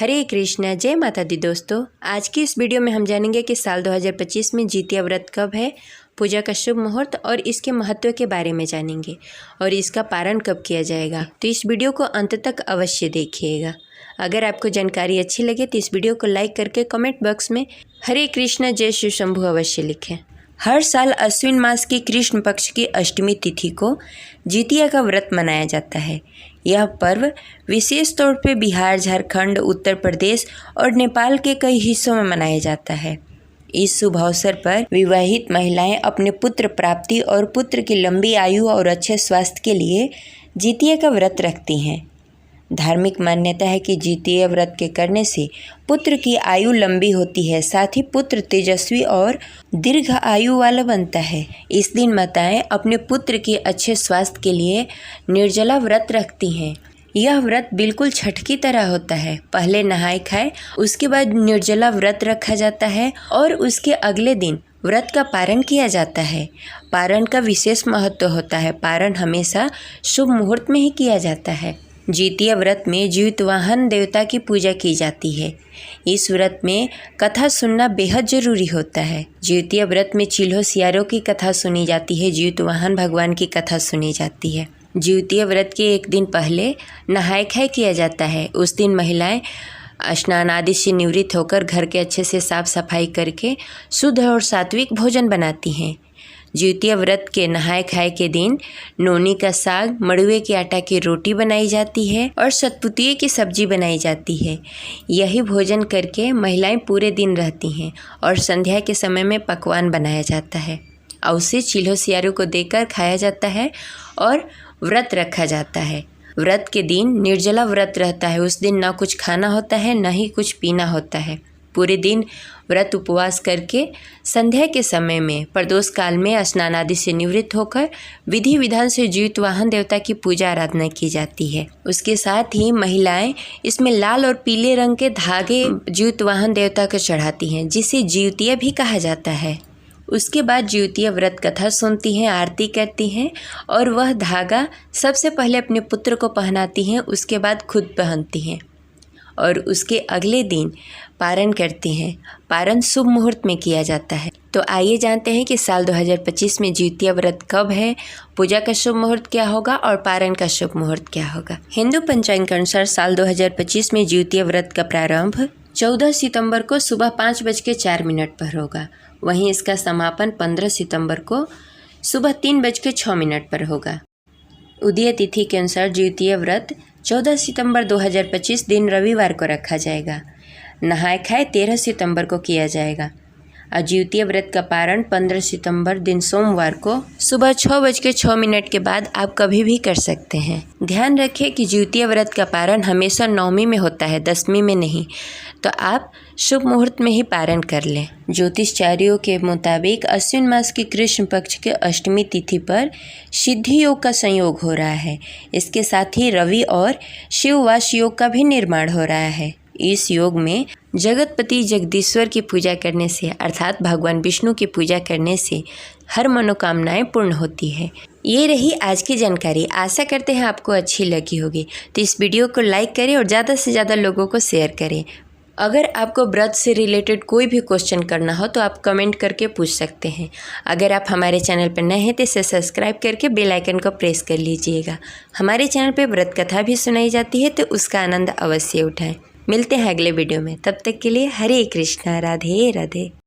हरे कृष्णा, जय माता दी। दोस्तों, आज की इस वीडियो में हम जानेंगे कि साल 2025 में जितिया व्रत कब है, पूजा का शुभ मुहूर्त और इसके महत्व के बारे में जानेंगे और इसका पारण कब किया जाएगा। तो इस वीडियो को अंत तक अवश्य देखिएगा। अगर आपको जानकारी अच्छी लगे तो इस वीडियो को लाइक करके कमेंट बॉक्स में हरे कृष्णा जय शिव शंभु अवश्य लिखें। हर साल अश्विन मास की कृष्ण पक्ष की अष्टमी तिथि को जितिया का व्रत मनाया जाता है। यह पर्व विशेष तौर पर बिहार, झारखंड, उत्तर प्रदेश और नेपाल के कई हिस्सों में मनाया जाता है। इस शुभ अवसर पर विवाहित महिलाएं अपने पुत्र प्राप्ति और पुत्र की लंबी आयु और अच्छे स्वास्थ्य के लिए जितिया का व्रत रखती हैं। धार्मिक मान्यता है कि जितिया व्रत के करने से पुत्र की आयु लंबी होती है, साथ ही पुत्र तेजस्वी और दीर्घ आयु वाला बनता है। इस दिन माताएं अपने पुत्र के अच्छे स्वास्थ्य के लिए निर्जला व्रत रखती हैं। यह व्रत बिल्कुल छठ की तरह होता है। पहले नहाए खाए, उसके बाद निर्जला व्रत रखा जाता है और उसके अगले दिन व्रत का पारण किया जाता है। पारण का विशेष महत्व होता है। पारण हमेशा शुभ मुहूर्त में ही किया जाता है। जितिया व्रत में जीतवाहन देवता की पूजा की जाती है। इस व्रत में कथा सुनना बेहद जरूरी होता है। जितिया व्रत में चिल्हो सियारों की कथा सुनी जाती है। जीतवाहन भगवान की कथा सुनी जाती है। जितिया व्रत के एक दिन पहले नहाय खाय किया जाता है। उस दिन महिलाएं स्नान आदि से निवृत्त होकर घर के अच्छे से साफ सफाई करके शुद्ध और सात्विक भोजन बनाती हैं। जितिया व्रत के नहाय खाए के दिन नोनी का साग, मड़ुए के आटा की रोटी बनाई जाती है और सतपुतिये की सब्जी बनाई जाती है। यही भोजन करके महिलाएं पूरे दिन रहती हैं और संध्या के समय में पकवान बनाया जाता है और उसे चिल्हो सियारों को देकर खाया जाता है और व्रत रखा जाता है। व्रत के दिन निर्जला व्रत रहता है। उस दिन ना कुछ खाना होता है, ना ही कुछ पीना होता है। पूरे दिन व्रत उपवास करके संध्या के समय में प्रदोष काल में स्नान आदि से निवृत्त होकर विधि विधान से जीतवाहन देवता की पूजा आराधना की जाती है। उसके साथ ही महिलाएं इसमें लाल और पीले रंग के धागे जीतवाहन देवता को चढ़ाती हैं, जिसे जितिया भी कहा जाता है। उसके बाद जितिया व्रत कथा सुनती हैं, आरती करती हैं और वह धागा सबसे पहले अपने पुत्र को पहनाती हैं, उसके बाद खुद पहनती हैं और उसके अगले दिन पारण करती हैं। पारण शुभ मुहूर्त में किया जाता है। तो आइए जानते हैं कि साल 2025 में जितिया व्रत कब है, पूजा का शुभ मुहूर्त क्या होगा और पारण का शुभ मुहूर्त क्या होगा। हिंदू पंचांग के अनुसार साल 2025 में जितिया व्रत का प्रारंभ 14 सितंबर को सुबह 5:04 पर होगा। वहीं इसका समापन 15 सितंबर को सुबह 3:06 पर होगा। उदय तिथि के अनुसार जितिया व्रत 14 सितंबर 2025 दिन रविवार को रखा जाएगा। नहाय खाए 13 सितंबर को किया जाएगा और जितिया व्रत का पारण 15 सितंबर दिन सोमवार को सुबह 6:06 के बाद आप कभी भी कर सकते हैं। ध्यान रखें कि जितिया व्रत का पारण हमेशा नवमी में होता है, दशमी में नहीं, तो आप शुभ मुहूर्त में ही पारण कर लें। ज्योतिषचार्यों के मुताबिक अश्विन मास की कृष्ण पक्ष के अष्टमी तिथि पर सिद्धि योग का संयोग हो रहा है। इसके साथ ही रवि और शिववास योग का भी निर्माण हो रहा है। इस योग में जगतपति जगदीश्वर की पूजा करने से अर्थात भगवान विष्णु की पूजा करने से हर मनोकामनाएं पूर्ण होती है। ये रही आज की जानकारी। आशा करते हैं आपको अच्छी लगी होगी। तो इस वीडियो को लाइक करें और ज़्यादा से ज़्यादा लोगों को शेयर करें। अगर आपको व्रत से रिलेटेड कोई भी क्वेश्चन करना हो तो आप कमेंट करके पूछ सकते हैं। अगर आप हमारे चैनल पर नए हैं तो इसे सब्सक्राइब करके बेल आइकन को प्रेस कर लीजिएगा। हमारे चैनल पर व्रत कथा भी सुनाई जाती है, तो उसका आनंद अवश्य उठाएं। मिलते हैं अगले वीडियो में। तब तक के लिए हरे कृष्णा, राधे राधे।